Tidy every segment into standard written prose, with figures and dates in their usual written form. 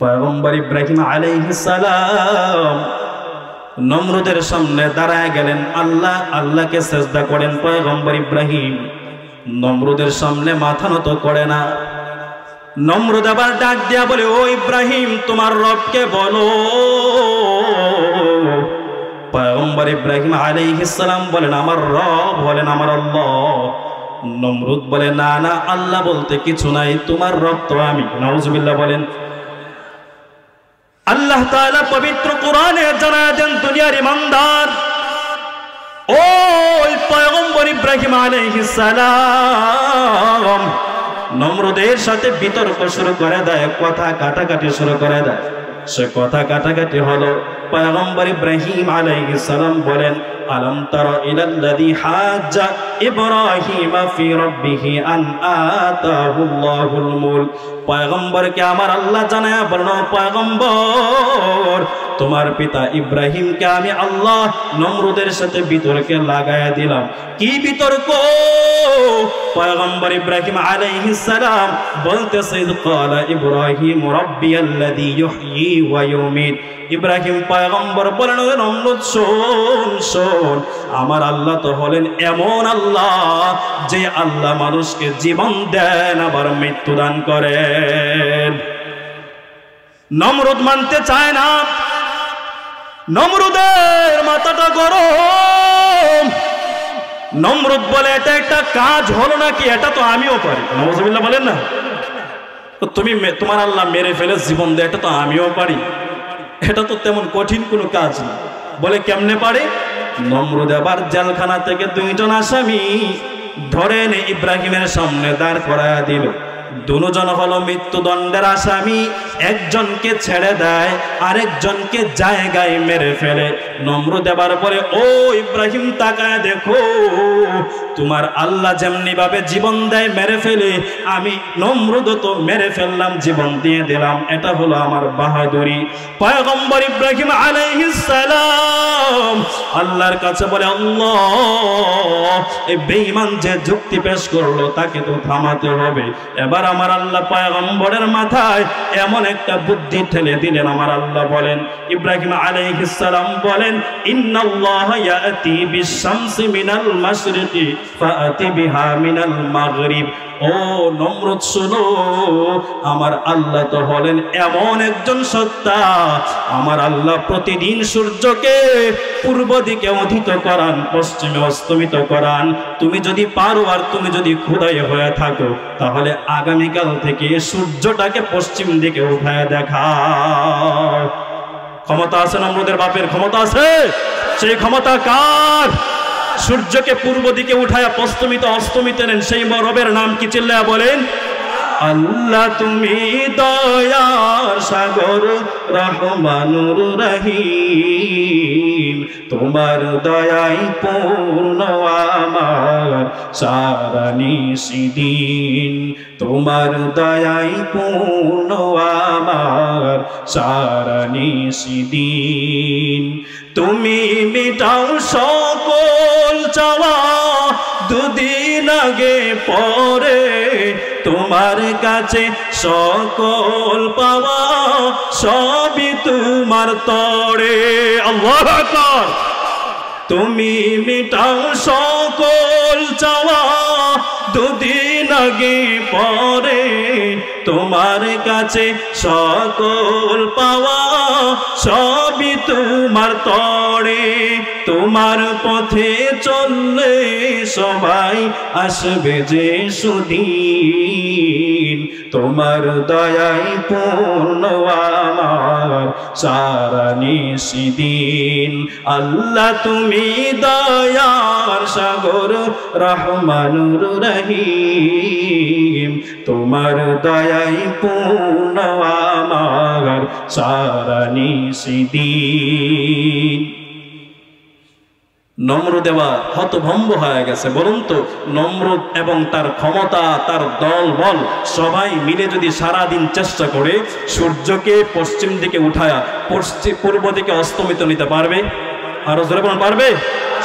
পয়গম্বর ইব্রাহিম আলাইহিস সালাম নমরুদের সামনে দাঁড়ায় গেলেন। আল্লাহকে সিজদা করেন পয়গম্বর ইব্রাহিম। নমরুদের সামনে মাথা নত করে না। নমরুদ আবার ডাক দিয়া বলে, ও ইব্রাহিম, তোমার রবকে বলো। পয়গম্বর ইব্রাহিম আলাইহিস সালাম বলেন, আমার রব হলেন আমার আল্লাহ। নমরুদ বলে, না না, আল্লাহ বলতে কিছু নাই, তোমার রব তো আমি। নাউজুবিল্লাহ বলেন। আল্লাহ তাআলা পবিত্র কোরআনে জানায় দেন, দুনিয়ার ইমানদার, ওই পয়গম্বর ইব্রাহিম আলাইহিস সালাম নমরুদের সাথে বিতর্ক শুরু করে দেয়, কথা কাটাকাটি শুরু করে দেয়। সে কথা কাটাকাটি হলো, পয়গম্বর ইব্রাহিম আলাইহিস সালাম বলেন, আলাম তারা ইলাল্লাযী হাজ্জা ইব্রাহিম ফি রাব্বিহি আন আতাহুল্লাহুল মুলক। পয়গম্বরকে আমার আল্লাহ জানায়া বলল, পয়গম্বর, তোমার পিতা ইব্রাহিমকে আমি আল্লাহ নমরুদের সাথে বিতর্কে লাগায়া দিলাম। কি বিতর্ক? পয়গম্বর ইব্রাহিম আলাইহিস সালাম বলতেছে, ক্বালা ইব্রাহিম রাব্বিয়াল্লাযী ইউহয়ী ওয়া ইউমীত। ইব্রাহিম পয়গম্বর বলেন, নমরুদ শোন শোন, আমার আল্লাহ তো হলেন এমন আল্লাহ যে আল্লাহ মানুষকে জীবন দেন আবার মৃত্যু দান করেন। নমরুদ মানতে চায় না। নমরুদের মাথাটা গরম। নমরুদ বলে, এটা একটা কাজ হলো নাকি? এটা তো আমিও পারি। নাউজুবিল্লাহ বলেন না। তুমি তোমার আল্লাহ মেরে ফেলে জীবন দেয়, এটা তো আমিও পারি। এটা তো তেমন কঠিন কোনো কাজ না। বলে, কেমনে পারে? নমরুদ আবার জেলখানা থেকে দুইজন আসামি ধরে এনে ইব্রাহিমের সামনে দাঁড় করায়া দিল। দুজন হলো মৃত্যুদণ্ডের আসামি। একজনকে ছেড়ে দেয়, আরেকজনকে জায়গায় মেরে ফেলে। নমরুদ এবার বলে, ও ইব্রাহিম, তাকায় দেখো, তোমার আল্লাহ যেমনি ভাবে জীবন দেয় মেরে ফেলে, আমি নমরুদ তো মেরে ফেললাম, জীবন দিয়ে দিলাম। এটা হলো আমার বাহাদুরি। পয়গম্বর ইব্রাহিম আলাইহিস সালাম আল্লাহর কাছে বলে, আল্লাহ, এই বেঈমান যে যুক্তি পেশ করলো তাকে তো থামাতে হবে। এবার আমার আল্লাহ পয়গম্বরের মাথায় এমন একটা বুদ্ধি ঠেলে দিলেন। আমার আল্লাহ বলেন, ইব্রাহিম আলাইহিস সালাম বলেন, ইন্নাল্লাহা ইয়াতি বিশ-শামসি মিনাল মাশরিকি ফাআতি বিহা মিনাল মাগরিব। ও নমরুদ শোনো, আমার আল্লাহ তো হলেন এমন একজন সত্তা, আমার আল্লাহ প্রতিদিন সূর্যকে পূর্ব দিকে উদিত করান, পশ্চিমে অস্তমিত করান। তুমি যদি পারো আর তুমি যদি খোদাই হয়ে থাকো, তাহলে আগামীকাল থেকে সূর্যটাকে পশ্চিম দিকে উঠায় দেখাও। ক্ষমতা আছে নমরুদের বাপের? ক্ষমতা আছে। সেই ক্ষমতা কার? সূর্যকে পূর্ব দিকে উঠায়া পশ্চিমিত অস্তমিত নেন। সেই রবের নাম কি? চিল্লায়া বলেন, আল্লাহ তুমি দয়ার সাগর রহমানুর রহিম, তোমার দয়াই পূর্ণ আমার সারা নিশিদিন, তোমার দয়াই পূর্ণ আমার সারা নিশিদিন। তুমি মিটাও সকল চাওয়া, দুদিন আগে পরে তোমার কাছে সকল পাওয়া, সবই তোমার তরে। আল্লাহু আকবার। তুমি মিটাও সকল চাওয়া, দুদিন আগে পরে তোমার কাছে সকল পাওয়া, সবই তোমার তরে। তোমার পথে চললে সবাই আসবে যে সুদিন, তোমার দয়াই পূর্ণ আমার সারা নিশিদিন। আল্লাহ তুমি দয়ার সাগর রহমানুর রহিম, তোমার দয়াই পূর্ণ আমার সারা নিশিদিন। নমরুদ এবার হতভম্ব হয়ে গেছে। বলুন তো, নমরুদ এবং তার ক্ষমতা, তার দল বল সবাই মিলে যদি সারাদিন চেষ্টা করে সূর্যকে পশ্চিম দিকে উঠায়া পূর্ব দিকে অস্তমিত নিতে পারবে? আরো জোরে বলুন, পারবে?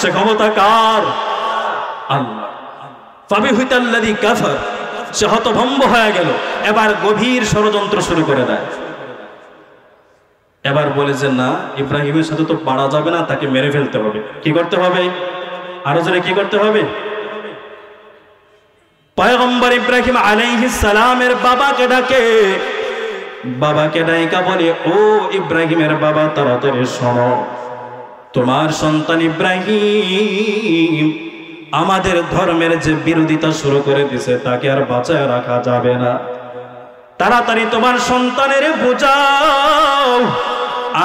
সে ক্ষমতা কার? আল্লাহ। ফাবিহুতাল্লাযী কাফার, সে হতভম্ব হয়ে গেল। এবার গভীর ষড়যন্ত্র শুরু করে দেয়। এবার বলে যে না, ইব্রাহিমের সাথে তো পারা যাবে না, তাকে মেরে ফেলতে হবে। কি করতে হবে? আরো জোরে কি করতে হবে? পয়গম্বর ইব্রাহিম আলাইহিস সালামের বাবাকে ডাকে, বাবাকে ডাইকা বলে, ও ইব্রাহিমের বাবা, তাড়াতাড়ি শোনো, তোমার সন্তান ইব্রাহিম আমাদের ধর্মের যে বিরোধিতা শুরু করে দিছে, তাকে আর বাঁচায় রাখা যাবে না। তাড়াতাড়ি তোমার সন্তানের বোঝাও,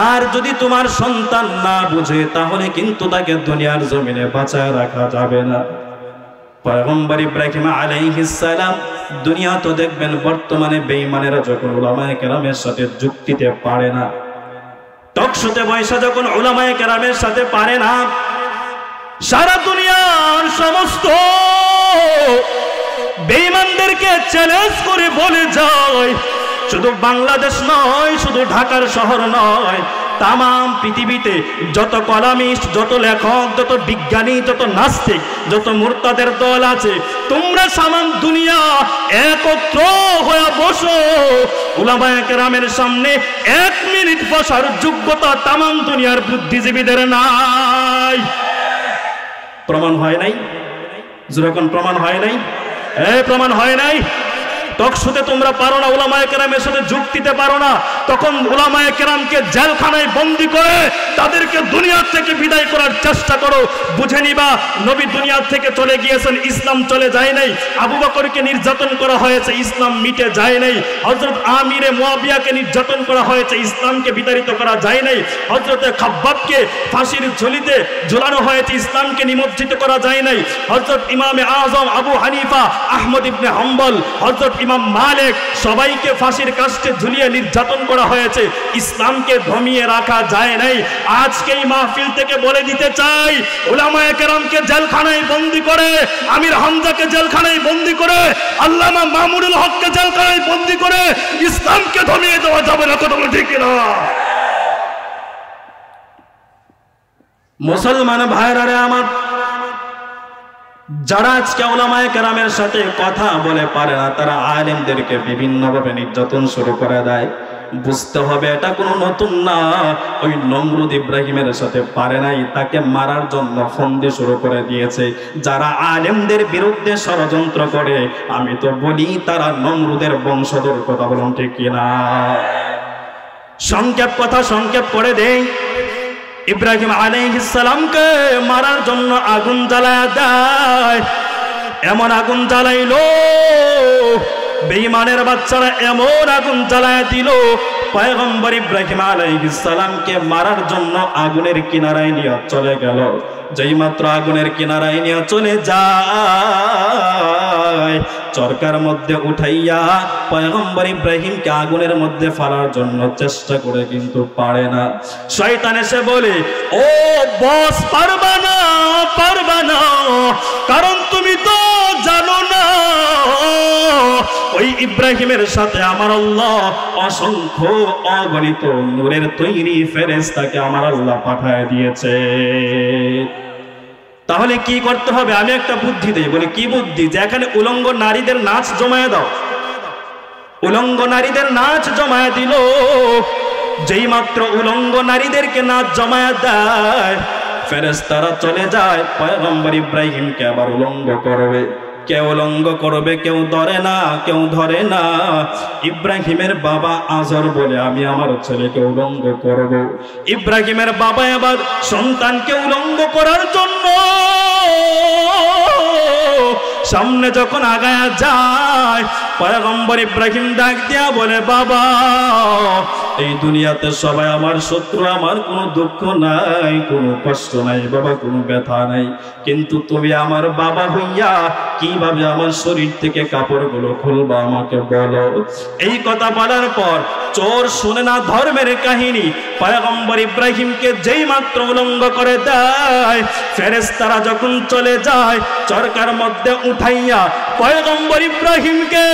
আর যদি তোমার সন্তান না বুঝে তাহলে কিন্তু তাকে দুনিয়ার জমিনে বাঁচায় রাখা যাবে না। পয়গম্বর ইব্রাহিম আলাইহিস সালাম, দুনিয়া তো দেখবেন বর্তমানে বেঈমানেরা যখন উলামায়ে কেরামের সাথে যুক্তিতে পারে না, টকশোতে বয়সা যখন উলামায়ে কেরামের সাথে পারে না, সারা দুনিয়ার সমস্ত বেঈমানদেরকে চ্যালেঞ্জ করে বলে যায়, শুধু বাংলাদেশ নয়, শুধু ঢাকার শহর নয়, তাম পৃথিবীতে যত কলামিস্ট, যত লেখক, যত বিজ্ঞানী, যত নাস্তিক, যত মুরতাদের দল আছে, তোমরা সামান দুনিয়া একত্র হয়ে বসো, উলামায়ে কেরামের সামনে 1 মিনিট বসার যোগ্যতা তাম দুনিয়ার বুদ্ধিজীবীদের নাই। প্রমাণ হয় নাই? যেরকম প্রমাণ হয় নাই, প্রমাণ হয় নাই। টকশোতে তোমরা পারো না, উলামায়ে কেরামের সাথে যুক্তিতে পারো না, তখন উলামায়ে কেরামকে জেলখানায় বন্দী করে তাদেরকে দুনিয়া থেকে বিদায় করার চেষ্টা করো। বুঝে নিবা, নবী দুনিয়া থেকে চলে গিয়েছেন, ইসলাম চলে যায় নাই। আবু বকরকে নির্যাতন করা হয়েছে, ইসলাম মিটে যায় নাই। হযরত আমিরে মুয়াবিয়াকে নির্যাতন করা হয়েছে, ইসলামকে বিতাড়িত করা যায় নাই। হযরতে খাব্বাবকে ফাঁসির ঝুলিতে ঝুলানো হয়েছে, ইসলামকে নিমজ্জিত করা যায় নাই। হযরত ইমামে আযম আবু হানিফা, আহমদ ইবনে হাম্বল, হযরত ইমাম মালিক, সবাইকে ফাঁসির কাস্টে ঝুলিয়ে নির্যাতন করা হয়েছে, ইসলামকে দমিয়ে রাখা যায় নাই। আজকে এই মাহফিল থেকে বলে দিতে চাই, উলামায়ে কেরামকে জেলখানায় বন্দী করে, আমির হামজাকে জেলখানায় বন্দী করে, আল্লামা মামুনুল হককে জেলখানায় বন্দী করে ইসলামকে দমিয়ে দেওয়া যাবে না। কথা বলে ঠিক না? মুসলমান ভাইরা রে আমার, যারা আজকে উলামায়ে কেরামের সাথে কথা বলে পারে না, তারা আলেমদেরকে বিভিন্নভাবে নির্যাতন শুরু করে দেয়। বুঝতে হবে এটা কোনো নতুন না। ওই নমরুদ ইব্রাহিমের সাথে পারে নাই, তাকে মারার জন্য ফন্দি শুরু করে দিয়েছে। যারা আলেমদের বিরুদ্ধে ষড়যন্ত্র করে, আমি তো বলি তারা নমরুদের বংশধর। কথা বলুন ঠিক কিনা? সংক্ষেপ কথা সংক্ষেপ করে দেই, ইব্রাহিম আলাইহিস সালামকে মারার জন্য আগুন জ্বালায়া দেয়। এমন আগুন জ্বালাইলো, বেঈমানের বাচ্চারা এমন আগুন জ্বালায়া দিল, পয়গম্বর ইব্রাহিম আলাইহিস সালামকে মারার জন্য আগুনের কিনারায় নিয়ে চলে গেল। যেই মাত্র আগুনের কিনারায় নিয়ে চলে যায়, চরকার মধ্যে উঠাইয়া পয়গম্বর ইব্রাহিমকে আগুনের মধ্যে ফেলার জন্য চেষ্টা করে, কিন্তু পারে না। শয়তান এসে বলে, ও বস, পারবা না, পারবা না, কারণ তুমি তো জানো না ওই ইব্রাহিমের সাথে আমার আল্লাহ অসংখ্য অগণিত নূরের তৈরি ফেরেশতাকে আমার আল্লাহ পাঠায় দিয়েছে। তাহলে কি করতে হবে? আমি একটা বুদ্ধি দেই। বলে কি বুদ্ধি? যে এখানে উলঙ্গ নারীদের নাচ জমায়ে দাও। উলঙ্গ নারীদের নাচ জমায়ে দিল। যেই মাত্র উলঙ্গ নারীদেরকে নাচ জমায়ে দেয়, ফেরেশতারা চলে যায়, পয়গম্বর ইব্রাহিমকে আবার উলঙ্গ করবে। কেউ উলঙ্গ করবে, কেউ ধরে না, কেউ ধরে না। ইব্রাহিমের বাবা আজর বলে, আমি আমার ছেলেকে উলঙ্গ করব। ইব্রাহিমের বাবা আবার সন্তানকে উলঙ্গ করার জন্য সামনে যখন আগায়া যায়, পয়গম্বর ইব্রাহিম ডাক দিয়া বলে, বাবা, এই দুনিয়াতে সবাই আমার শত্রু, আমার কোনো দুঃখ নাই, কোনো কষ্ট নাই বাবা, কোনো ব্যথা নাই, কিন্তু তুমি আমার বাবা হইয়া কিভাবে আমার শরীর থেকে কাপড়গুলো খুলবা আমাকে বলো। এই কথা বলার পর চোর শুনে না ধর্মের কাহিনী, পয়গম্বর ইব্রাহিমকে যেই মাত্র উলঙ্গ করে দেয়, ফেরেশতারা যখন চলে যায়, চরকার মধ্যে উঠাইয়া পয়গম্বর ইব্রাহিমকে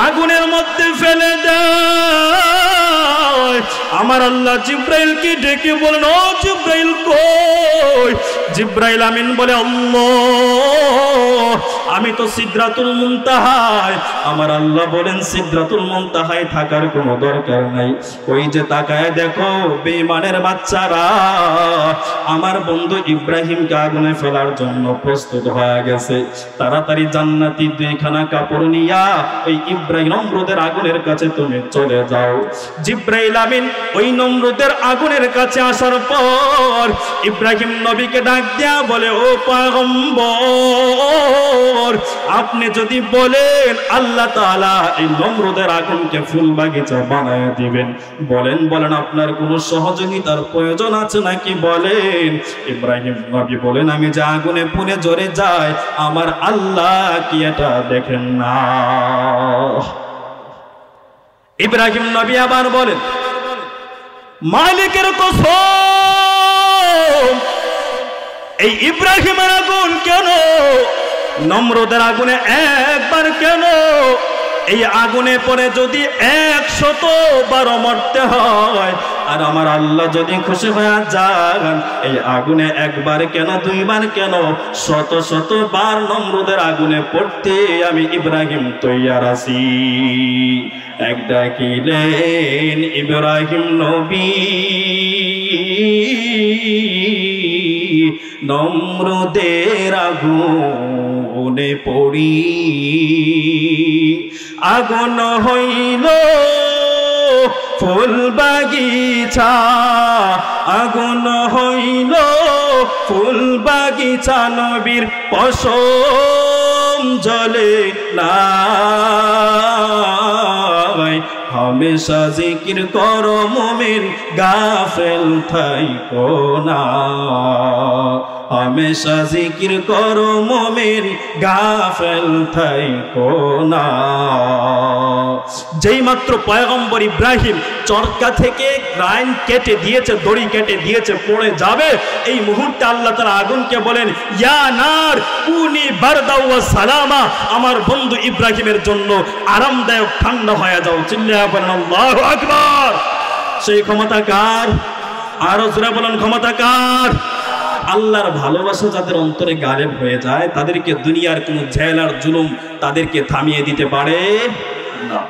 আগুনের মধ্যে ফেলে দেয়। আমার আল্লাহ জিব্রাইলকে ডেকে বলেন, ও জিব্রাইল কই? জিব্রাইল আমিন বলে, আল্লাহ আমি তো সিদরাতুল মুনতাহায়। আমার আল্লাহ বলেন, সিদরাতুল মুনতাহায় থাকার কোনো দরকার নাই। ওই যে তাকায় দেখো বেঈমানের বাচ্চারা আমার বন্ধু ইব্রাহিমকে আগুনে ফেলার জন্য প্রস্তুত হয়ে গেছে। তাড়াতাড়ি জান্নাতি দুইখানা কাপড় নিয়া ওই ইব্রাহিম নমরুদের আগুনের কাছে তুমি চলে যাও। জিব্রাইল আমিন ওই নমরুদের আগুনের কাছে আসার পর ইব্রাহিম নবীকে ডাক দিয়া বলে, ও পয়গম্বর আপনি যদি বলেন আল্লাহ তাআলা এই নমরুদের আগুনকে ফুল বাগিচা বানায় দিবেন, বলেন বলেন আপনার কোনো সহযোগিতার প্রয়োজন আছে নাকি বলেন। ইব্রাহিম নবী বলেন, আমি যে আগুনে পুড়ে জ্বরে যাই আমার আল্লাহ কি এটা দেখেন না? ইব্রাহিম নবী আবার বলেন, মালিকের কসম এই ইব্রাহিমের আগুন কেন, নমরুদের আগুনে একবার কেন, এই আগুনে পড়ে যদি 100 মরতে হয় আর আমার আল্লাহ যদি খুশি হয়ে যান, এই আগুনে একবার কেন দুইবার কেন 100 নমরুদের আগুনে পড়তে আমি ইব্রাহিম তৈয়ার আছি। এক ডাকিলেন ইব্রাহিম নবী, নমরুদের আগুনে পড়ি, আগুন হইল ফুল বাগিচা, আগুন হইল ফুল বাগিচা, নবীর পশম জ্বলে না। हमेशा जिकिर करो मोमिन गाफिल थाइको ना, हमेशा जिकिर करो मोमिन गाफिल थाइको ना। যেই মাত্র পয়গম্বর ইব্রাহিম চরকা থেকে লাইন কেটে দিয়েছে, দড়ি কেটে দিয়েছে, পড়ে যাবে, এই মুহূর্তে আল্লাহ তাআলা আগুনকে বলেন, ইয়া নার কুনি বারদা ওয়া সালামা, আমার বন্ধু ইব্রাহিমের জন্য আরামদায়ক ঠান্ডা হয়ে যাও। চিল্লায়া বলেন আল্লাহু আকবার। সেই ক্ষমতা কার? আরো জোরে বলেন ক্ষমতা কার? আল্লাহর ভালোবাসা যাদের অন্তরে গায়েব হয়ে যায় তাদেরকে দুনিয়ার কোনো ঝেল আর জুলুম তাদেরকে থামিয়ে দিতে পারে না।